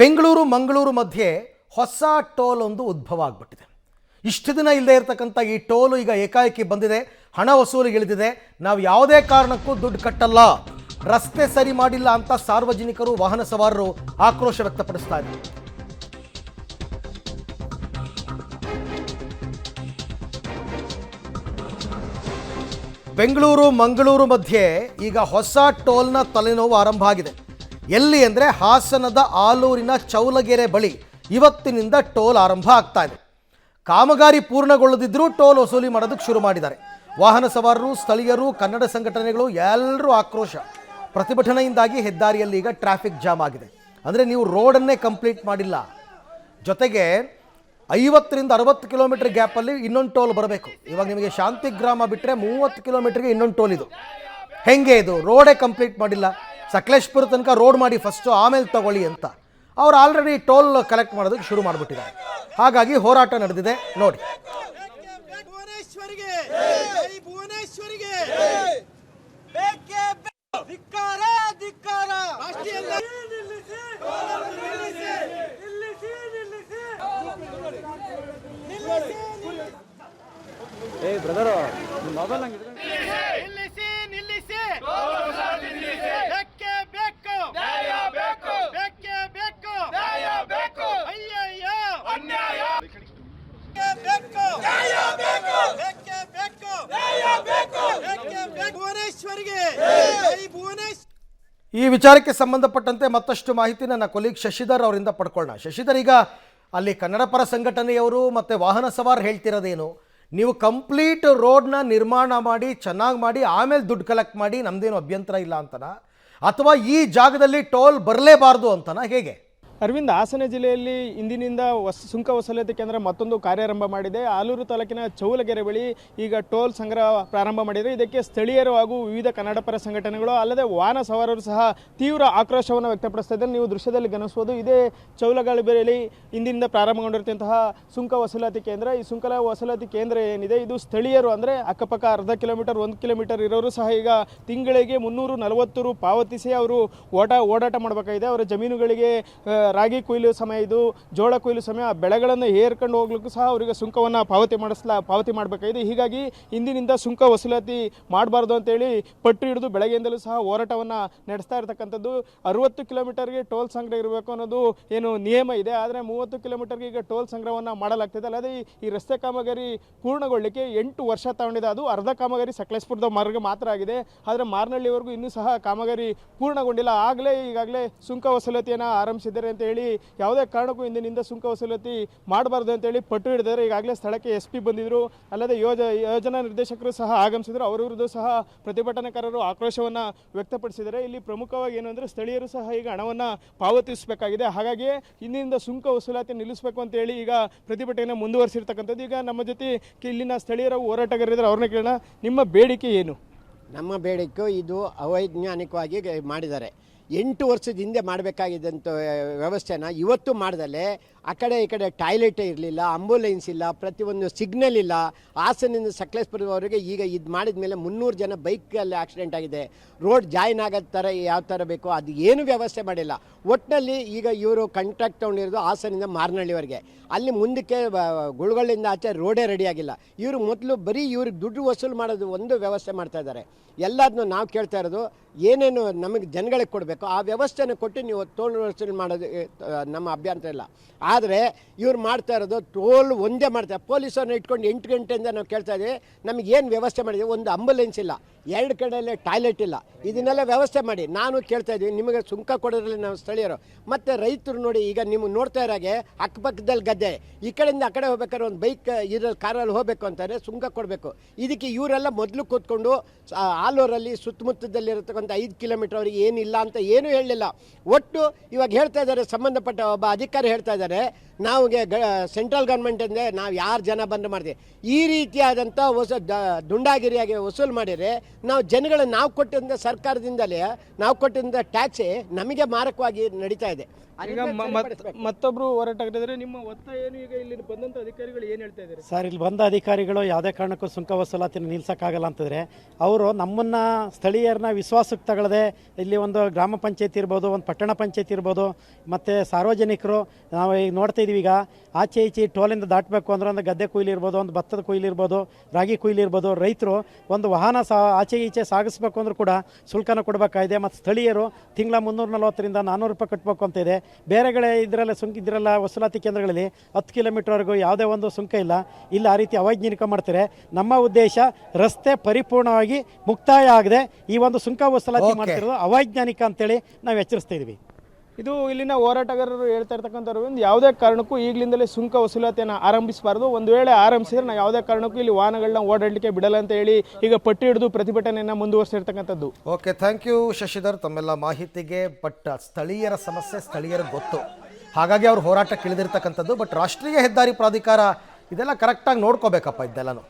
ಬೆಂಗಳೂರು ಮಂಗಳೂರು ಮಧ್ಯೆ ಹೊಸ ಟೋಲ್ ಒಂದು ಉದ್ಭವ ಆಗಿಬಿಟ್ಟಿದೆ. ಇಷ್ಟು ದಿನ ಇಲ್ಲದೆ ಇರತಕ್ಕಂಥ ಈ ಟೋಲ್ ಈಗ ಏಕಾಏಕಿ ಬಂದಿದೆ, ಹಣ ವಸೂಲಿಗೆ ಇಳಿದಿದೆ. ನಾವು ಯಾವುದೇ ಕಾರಣಕ್ಕೂ ದುಡ್ಡು ಕಟ್ಟಲ್ಲ, ರಸ್ತೆ ಸರಿ ಮಾಡಿಲ್ಲ ಅಂತ ಸಾರ್ವಜನಿಕರು ವಾಹನ ಸವಾರರು ಆಕ್ರೋಶ ವ್ಯಕ್ತಪಡಿಸ್ತಾ ಇದ್ದಾರೆ. ಬೆಂಗಳೂರು ಮಂಗಳೂರು ಮಧ್ಯೆ ಈಗ ಹೊಸ ಟೋಲ್ನ ತಲೆನೋವು ಆರಂಭ ಆಗಿದೆ. ಎಲ್ಲಿ ಅಂದರೆ ಹಾಸನದ ಆಲೂರಿನ ಚೌಲಗೆರೆ ಬಳಿ ಇವತ್ತಿನಿಂದ ಟೋಲ್ ಆರಂಭ ಆಗ್ತಾ ಇದೆ. ಕಾಮಗಾರಿ ಪೂರ್ಣಗೊಳ್ಳದಿದ್ದರೂ ಟೋಲ್ ವಸೂಲಿ ಮಾಡೋದಕ್ಕೆ ಶುರು ಮಾಡಿದ್ದಾರೆ. ವಾಹನ ಸವಾರರು, ಸ್ಥಳೀಯರು, ಕನ್ನಡ ಸಂಘಟನೆಗಳು ಎಲ್ಲರೂ ಆಕ್ರೋಶ. ಪ್ರತಿಭಟನೆಯಿಂದಾಗಿ ಹೆದ್ದಾರಿಯಲ್ಲಿ ಈಗ ಟ್ರಾಫಿಕ್ ಜಾಮ್ ಆಗಿದೆ. ಅಂದರೆ ನೀವು ರೋಡನ್ನೇ ಕಂಪ್ಲೀಟ್ ಮಾಡಿಲ್ಲ, ಜೊತೆಗೆ 50ರಿಂದ 60 ಕಿಲೋಮೀಟರ್ ಗ್ಯಾಪಲ್ಲಿ ಇನ್ನೊಂದು ಟೋಲ್ ಬರಬೇಕು. ಇವಾಗ ನಿಮಗೆ ಶಾಂತಿಗ್ರಾಮ ಬಿಟ್ಟರೆ 30 ಕಿಲೋಮೀಟರ್ಗೆ ಇನ್ನೊಂದು ಟೋಲ್. ಇದು ಹೆಂಗೆ? ಇದು ರೋಡೇ ಕಂಪ್ಲೀಟ್ ಮಾಡಿಲ್ಲ. ಸಕಲೇಶ್ಪುರ ತನಕ ರೋಡ್ ಮಾಡಿ ಫಸ್ಟು, ಆಮೇಲೆ ತಗೊಳ್ಳಿ ಅಂತ ಅವ್ರು ಆಲ್ರೆಡಿ ಟೋಲ್ ಕಲೆಕ್ಟ್ ಮಾಡೋದಕ್ಕೆ ಶುರು ಮಾಡಿಬಿಟ್ಟಿದ್ದಾರೆ. ಹಾಗಾಗಿ ಹೋರಾಟ ನಡೆದಿದೆ ನೋಡಿ. ಬ್ರದರ್ ಮೊಬೈಲ್ ಈ ವಿಚಾರಕ್ಕೆ ಸಂಬಂಧಪಟ್ಟಂತೆ ಮತ್ತಷ್ಟು ಮಾಹಿತಿ ನನ್ನ ಕೊಲೀಗ್ ಶಶಿಧರ್ ಅವರಿಂದ ಪಡ್ಕೊಳ್ಳೋಣ. ಶಶಿಧರ್, ಈಗ ಅಲ್ಲಿ ಕನ್ನಡ ಪರ ಸಂಘಟನೆಯವರು ಮತ್ತು ವಾಹನ ಸವಾರ ಹೇಳ್ತಿರೋದೇನು, ನೀವು ಕಂಪ್ಲೀಟ್ ರೋಡ್ನ ನಿರ್ಮಾಣ ಮಾಡಿ ಚೆನ್ನಾಗಿ ಮಾಡಿ ಆಮೇಲೆ ದುಡ್ಡು ಕಲೆಕ್ಟ್ ಮಾಡಿ, ನಮ್ಮದೇನು ಅಭ್ಯಂತರ ಇಲ್ಲ ಅಂತನಾ, ಅಥವಾ ಈ ಜಾಗದಲ್ಲಿ ಟೋಲ್ ಬರಲೇಬಾರ್ದು ಅಂತನಾ, ಹೇಗೆ? ಅರವಿಂದ್, ಹಾಸನ ಜಿಲ್ಲೆಯಲ್ಲಿ ಇಂದಿನಿಂದ ಸುಂಕ ವಸೂಲಾತಿ ಕೇಂದ್ರ ಮತ್ತೊಂದು ಕಾರ್ಯಾರಂಭ ಮಾಡಿದೆ. ಆಲೂರು ತಾಲೂಕಿನ ಚೌಲಗೆರೆ ಬಳಿ ಈಗ ಟೋಲ್ ಸಂಗ್ರಹ ಪ್ರಾರಂಭ ಮಾಡಿದೆ. ಇದಕ್ಕೆ ಸ್ಥಳೀಯರು ಹಾಗೂ ವಿವಿಧ ಕನ್ನಡ ಪರ ಸಂಘಟನೆಗಳು ಅಲ್ಲದೆ ವಾಹನ ಸವಾರರು ಸಹ ತೀವ್ರ ಆಕ್ರೋಶವನ್ನು ವ್ಯಕ್ತಪಡಿಸ್ತಾ ಇದ್ದಾರೆ. ನೀವು ದೃಶ್ಯದಲ್ಲಿ ಗಮನಿಸಬಹುದು, ಇದೇ ಚೌಲಗೆರೆ ಬಳಿ ಇಂದಿನಿಂದ ಪ್ರಾರಂಭಗೊಂಡಿರುವಂತಹ ಸುಂಕ ವಸೂಲಾತಿ ಕೇಂದ್ರ. ಈ ಸುಂಕ ವಸೂಲಾತಿ ಕೇಂದ್ರ ಏನಿದೆ, ಇದು ಸ್ಥಳೀಯರು ಅಂದರೆ ಅಕ್ಕಪಕ್ಕ ಅರ್ಧ ಕಿಲೋಮೀಟರ್ 1 ಕಿಲೋಮೀಟರ್ ಇರೋರು ಸಹ ಈಗ ತಿಂಗಳಿಗೆ 340 ರು ಪಾವತಿಸಿ ಅವರು ಓಡಾಟ ಮಾಡಬೇಕಾಗಿದೆ. ಅವರ ಜಮೀನುಗಳಿಗೆ ರಾಗಿ ಕೊಯ್ಲು ಸಮಯ, ಇದು ಜೋಳ ಕೊಯ್ಲು ಸಮಯ, ಬೆಳೆಗಳನ್ನು ಹೇರ್ಕೊಂಡು ಹೋಗ್ಲಿಕ್ಕೂ ಸಹ ಅವರಿಗೆ ಸುಂಕವನ್ನು ಪಾವತಿ ಮಾಡಬೇಕಾಗಿದೆ. ಹೀಗಾಗಿ ಇಂದಿನಿಂದ ಸುಂಕ ವಸೂಲಾತಿ ಮಾಡಬಾರ್ದು ಅಂತೇಳಿ ಪಟ್ಟು ಹಿಡಿದು ಬೆಳಗ್ಗೆಯಿಂದಲೂ ಸಹ ಹೋರಾಟವನ್ನು ನಡೆಸ್ತಾ ಇರತಕ್ಕಂಥದ್ದು. 60 ಕಿಲೋಮೀಟರ್ಗೆ ಟೋಲ್ ಸಂಗ್ರಹ ಇರಬೇಕು ಅನ್ನೋದು ಏನು ನಿಯಮ ಇದೆ, ಆದರೆ 30 ಕಿಲೋಮೀಟರ್ಗೆ ಈಗ ಟೋಲ್ ಸಂಗ್ರಹವನ್ನು ಮಾಡಲಾಗ್ತಿದೆ. ಅಲ್ಲದೆ ಈ ರಸ್ತೆ ಕಾಮಗಾರಿ ಪೂರ್ಣಗೊಳ್ಳಲಿಕ್ಕೆ 8 ವರ್ಷ ತಗೊಂಡಿದೆ. ಅದು ಅರ್ಧ ಕಾಮಗಾರಿ ಸಕಲೇಶ್ಪುರದ ಮಾರ್ಗ ಮಾತ್ರ ಆಗಿದೆ, ಆದರೆ ಮಾರ್ನಹಳ್ಳಿವರೆಗೂ ಇನ್ನೂ ಸಹ ಕಾಮಗಾರಿ ಪೂರ್ಣಗೊಂಡಿಲ್ಲ. ಈಗಾಗಲೇ ಸುಂಕ ವಸೂಲಾತಿಯನ್ನು ಆರಂಭಿಸಿದ್ದಾರೆ ಅಂತ ಹೇಳಿ ಯಾವುದೇ ಕಾರಣಕ್ಕೂ ಇಂದಿನಿಂದ ಸುಂಕ ವಸೂಲಾತಿ ಮಾಡಬಾರ್ದು ಅಂತೇಳಿ ಪಟ್ಟು ಹಿಡಿದರೆ ಈಗಾಗಲೇ ಸ್ಥಳಕ್ಕೆ SP ಬಂದಿದ್ದರು, ಅಲ್ಲದೆ ಯೋಜನಾ ನಿರ್ದೇಶಕರು ಸಹ ಆಗಮಿಸಿದರು. ಅವರ ವಿರುದ್ಧ ಸಹ ಪ್ರತಿಭಟನಾಕಾರರು ಆಕ್ರೋಶವನ್ನು ವ್ಯಕ್ತಪಡಿಸಿದ್ದಾರೆ. ಇಲ್ಲಿ ಪ್ರಮುಖವಾಗಿ ಏನು ಅಂದರೆ ಸ್ಥಳೀಯರು ಸಹ ಈಗ ಹಣವನ್ನು ಪಾವತಿಸಬೇಕಾಗಿದೆ. ಹಾಗಾಗಿ ಇಂದಿನಿಂದ ಸುಂಕ ವಸೂಲಾತಿ ನಿಲ್ಲಿಸಬೇಕು ಅಂತೇಳಿ ಈಗ ಪ್ರತಿಭಟನೆ ಮುಂದುವರಿಸಿರ್ತಕ್ಕಂಥದ್ದು. ಈಗ ನಮ್ಮ ಜೊತೆ ಇಲ್ಲಿನ ಸ್ಥಳೀಯರ ಹೋರಾಟಗಾರರಿದ್ದಾರೆ, ಅವ್ರನ್ನ ಕೇಳೋಣ. ನಿಮ್ಮ ಬೇಡಿಕೆ ಏನು? ನಮ್ಮ ಬೇಡಿಕೆ ಇದು ಅವೈಜ್ಞಾನಿಕವಾಗಿ ಮಾಡಿದ್ದಾರೆ. 8 ವರ್ಷದ ಹಿಂದೆ ಮಾಡಬೇಕಾಗಿದ್ದಂಥ ವ್ಯವಸ್ಥೆನ ಇವತ್ತು ಮಾಡ್ದಲ್ಲೇ ಆ ಕಡೆ ಈ ಕಡೆ ಟಾಯ್ಲೆಟೇ ಇರಲಿಲ್ಲ, ಆಂಬುಲೆನ್ಸ್ ಇಲ್ಲ, ಪ್ರತಿಯೊಂದು ಸಿಗ್ನಲ್ ಇಲ್ಲ. ಹಾಸನಿಂದ ಸಕಲೇಶ್ಪುರದವರೆಗೆ ಈಗ ಇದು ಮಾಡಿದ ಮೇಲೆ 300 ಜನ ಬೈಕಲ್ಲಿ ಆಕ್ಸಿಡೆಂಟ್ ಆಗಿದೆ. ರೋಡ್ ಜಾಯಿನ್ ಆಗೋ ಥರ ಯಾವ ಥರ ಬೇಕೋ ಅದು ಏನು ವ್ಯವಸ್ಥೆ ಮಾಡಿಲ್ಲ. ಒಟ್ಟಿನಲ್ಲಿ ಈಗ ಇವರು ಕಾಂಟ್ರಾಕ್ಟ್ ತೊಗೊಂಡಿರೋದು ಹಾಸನಿಂದ ಮಾರ್ನಹಳ್ಳಿವರೆಗೆ, ಅಲ್ಲಿ ಮುಂದಕ್ಕೆ ಗುಳುಗಳಿಂದ ಆಚೆ ರೋಡೇ ರೆಡಿಯಾಗಿಲ್ಲ. ಇವರು ಮೊದಲು ಬರೀ ಇವ್ರಿಗೆ ದುಡ್ಡು ವಸೂಲು ಮಾಡೋದು ಒಂದು ವ್ಯವಸ್ಥೆ ಮಾಡ್ತಾಯಿದ್ದಾರೆ. ಎಲ್ಲದನ್ನೂ ನಾವು ಕೇಳ್ತಾ ಇರೋದು, ಏನೇನು ನಮಗೆ ಜನಗಳಿಗೆ ಕೊಡಬೇಕು ಆ ವ್ಯವಸ್ಥೆನ ಕೊಟ್ಟು ನೀವು ಟೋಲ್ ವಸೂಲು ಮಾಡೋದು ನಮ್ಮ ಅಭ್ಯಂತರ ಇಲ್ಲ. ಆದರೆ ಇವ್ರು ಮಾಡ್ತಾ ಇರೋದು ಟೋಲ್ ಒಂದೇ ಮಾಡ್ತಾರೆ. ಪೊಲೀಸವ್ರನ್ನ ಇಟ್ಕೊಂಡು 8 ಗಂಟೆಯಿಂದ ನಾವು ಕೇಳ್ತಾ ಇದ್ದೀವಿ, ನಮಗೇನು ವ್ಯವಸ್ಥೆ ಮಾಡಿದ್ದೀವಿ, ಒಂದು ಆಂಬುಲೆನ್ಸ್ ಇಲ್ಲ, 2 ಕಡೆಯಲ್ಲೇ ಟಾಯ್ಲೆಟ್ ಇಲ್ಲ, ಇದನ್ನೆಲ್ಲ ವ್ಯವಸ್ಥೆ ಮಾಡಿ. ನಾನು ಕೇಳ್ತಾ ಇದ್ದೀವಿ, ನಿಮಗೆ ಸುಂಕ ಕೊಡೋದ್ರಲ್ಲಿ ನಾವು ಸ್ಥಳೀಯರು ಮತ್ತು ರೈತರು ನೋಡಿ, ಈಗ ನಿಮಗೆ ನೋಡ್ತಾ ಇರೋಗೆ ಅಕ್ಕಪಕ್ಕದಲ್ಲಿ ಗದ್ದೆ, ಈ ಕಡೆಯಿಂದ ಆ ಕಡೆ ಹೋಗ್ಬೇಕಾದ್ರೆ ಒಂದು ಬೈಕ್ ಇದ್ರಲ್ಲಿ ಕಾರಲ್ಲಿ ಹೋಗಬೇಕು ಅಂತಂದರೆ ಸುಂಕ ಕೊಡಬೇಕು. ಇದಕ್ಕೆ ಇವರೆಲ್ಲ ಮೊದಲು ಕೂತ್ಕೊಂಡು ಆಲೂರಲ್ಲಿ ಸುತ್ತಮುತ್ತದಲ್ಲಿರತಕ್ಕಂಥ 5 ಕಿಲೋಮೀಟರ್ ಅವರಿಗೆ ಏನಿಲ್ಲ ಅಂತ ಏನೂ ಹೇಳಲಿಲ್ಲ. ಒಟ್ಟು ಇವಾಗ ಹೇಳ್ತಾ ಇದ್ದಾರೆ, ಸಂಬಂಧಪಟ್ಟ ಒಬ್ಬ ಅಧಿಕಾರಿ ಹೇಳ್ತಾ ಇದ್ದಾರೆ, ನಮಗೆ ಸೆಂಟ್ರಲ್ ಗೌರ್ಮೆಂಟಿಂದ ನಾವು ಯಾರು ಜನ ಬಂದು ಮಾಡ್ತೀವಿ, ಈ ರೀತಿಯಾದಂಥ ದುಂಡಾಗಿರಿಯಾಗಿ ವಸೂಲು ಮಾಡಿದರೆ ನಾವು ಜನಗಳು ನಾವು ಕೊಟ್ಟಿದ್ದ ಸರ್ಕಾರದಿಂದಲೇ ನಾವು ಕೊಟ್ಟಿದ್ದ ಟ್ಯಾಕ್ಸೇ ನಮಗೆ ಮಾರಕವಾಗಿ ನಡೀತಾ ಇದೆ. ಈಗ ಮತ್ತೊಬ್ರು ಹೋರಾಟಗಾರರಿದ್ದಾರೆ. ನಿಮ್ಮ ಒತ್ತಾಯ ಏನು? ಈಗ ಇಲ್ಲಿ ಬಂದಂತ ಅಧಿಕಾರಿಗಳು ಏನು ಹೇಳ್ತಾ ಇದ್ದಾರೆ? ಸರ್, ಇಲ್ಲಿ ಬಂದ ಅಧಿಕಾರಿಗಳು ಯಾವುದೇ ಕಾರಣಕ್ಕೂ ಸುಂಕ ವಸೂಲಾತಿನ ನಿಲ್ಸೋಕ್ಕಾಗಲ್ಲ ಅಂತಂದರೆ ಅವರು ನಮ್ಮನ್ನು ಸ್ಥಳೀಯರನ್ನ ವಿಶ್ವಾಸಕ್ಕೆ ತಗೊಳ್ಳದೆ ಇಲ್ಲಿ ಒಂದು ಗ್ರಾಮ ಪಂಚಾಯತಿ ಇರ್ಬೋದು, ಒಂದು ಪಟ್ಟಣ ಪಂಚಾಯತಿ ಇರ್ಬೋದು, ಮತ್ತು ಸಾರ್ವಜನಿಕರು ನಾವು ಈಗ ನೋಡ್ತಾ ಇದ್ದೀವಿ. ಈಗ ಆಚೆ ಈಚೆ ಟೋಲಿಂದ ದಾಟಬೇಕು ಅಂದ್ರೆ ಒಂದು ಗದ್ದೆ ಕೊಯ್ಲು ಇರ್ಬೋದು, ಒಂದು ಭತ್ತದ ಕೊಯ್ಲು ಇರ್ಬೋದು, ರಾಗಿ ಕೊಯ್ಲು ಇರ್ಬೋದು, ರೈತರು ಒಂದು ವಾಹನ ಆಚೆ ಈಚೆ ಸಾಗಿಸ್ಬೇಕು ಅಂದರೂ ಕೂಡ ಶುಲ್ಕನ ಕೊಡಬೇಕಾಗಿದೆ. ಮತ್ತು ಸ್ಥಳೀಯರು ತಿಂಗಳ 340ರಿಂದ 400 ರೂಪಾಯಿ ಕಟ್ಟಬೇಕು ಅಂತ ಇದೆ. ಬೇರೆಗಳೇ ಇದರೆಲ್ಲ ವಸೂಲಾತಿ ಕೇಂದ್ರಗಳಲ್ಲಿ 10 ಕಿಲೋಮೀಟರ್ವರೆಗೂ ಯಾವುದೇ ಒಂದು ಸುಂಕ ಇಲ್ಲ. ಇಲ್ಲಿ ಆ ರೀತಿ ಅವೈಜ್ಞಾನಿಕ ಮಾಡ್ತಾರೆ. ನಮ್ಮ ಉದ್ದೇಶ ರಸ್ತೆ ಪರಿಪೂರ್ಣವಾಗಿ ಮುಕ್ತಾಯ ಆಗದೆ ಈ ಒಂದು ಸುಂಕ ವಸೂಲಾತಿ ಮಾಡ್ತಿರೋದು ಅವೈಜ್ಞಾನಿಕ ಅಂತೇಳಿ ನಾವು ಎಚ್ಚರಿಸ್ತಾ ಇದ್ದೀವಿ. ಇದು ಇಲ್ಲಿನ ಹೋರಾಟಗಾರರು ಹೇಳ್ತಾ ಇರ್ತಕ್ಕಂಥವ್ರು, ಯಾವುದೇ ಕಾರಣಕ್ಕೂ ಈಗಲಿಂದಲೇ ಸುಂಕ ವಸೂಲಾತಿಯನ್ನು ಆರಂಭಿಸಬಾರ್ದು. ಒಂದು ವೇಳೆ ಆರಂಭಿಸಿದ್ರೆ ನಾವು ಯಾವುದೇ ಕಾರಣಕ್ಕೂ ಇಲ್ಲಿ ವಾಹನಗಳನ್ನ ಓಡಾಡಲಿಕ್ಕೆ ಬಿಡಲ್ಲ ಅಂತ ಹೇಳಿ ಈಗ ಪಟ್ಟಿ ಹಿಡಿದು ಪ್ರತಿಭಟನೆಯನ್ನು ಮುಂದುವರಿಸಿರ್ತಕ್ಕಂಥದ್ದು. ಓಕೆ, ಥ್ಯಾಂಕ್ ಯು ಶಶಿಧರ್ ತಮ್ಮೆಲ್ಲ ಮಾಹಿತಿಗೆ. ಬಟ್ ಸ್ಥಳೀಯರ ಸಮಸ್ಯೆ ಸ್ಥಳೀಯರಿಗೆ ಗೊತ್ತು, ಹಾಗಾಗಿ ಅವ್ರು ಹೋರಾಟಕ್ಕೆ ಇಳಿದಿರ್ತಕ್ಕಂಥದ್ದು. ಬಟ್ ರಾಷ್ಟ್ರೀಯ ಹೆದ್ದಾರಿ ಪ್ರಾಧಿಕಾರ ಇದೆಲ್ಲ ಕರೆಕ್ಟಾಗಿ ನೋಡ್ಕೋಬೇಕಪ್ಪ ಇದೆಲ್ಲನೂ.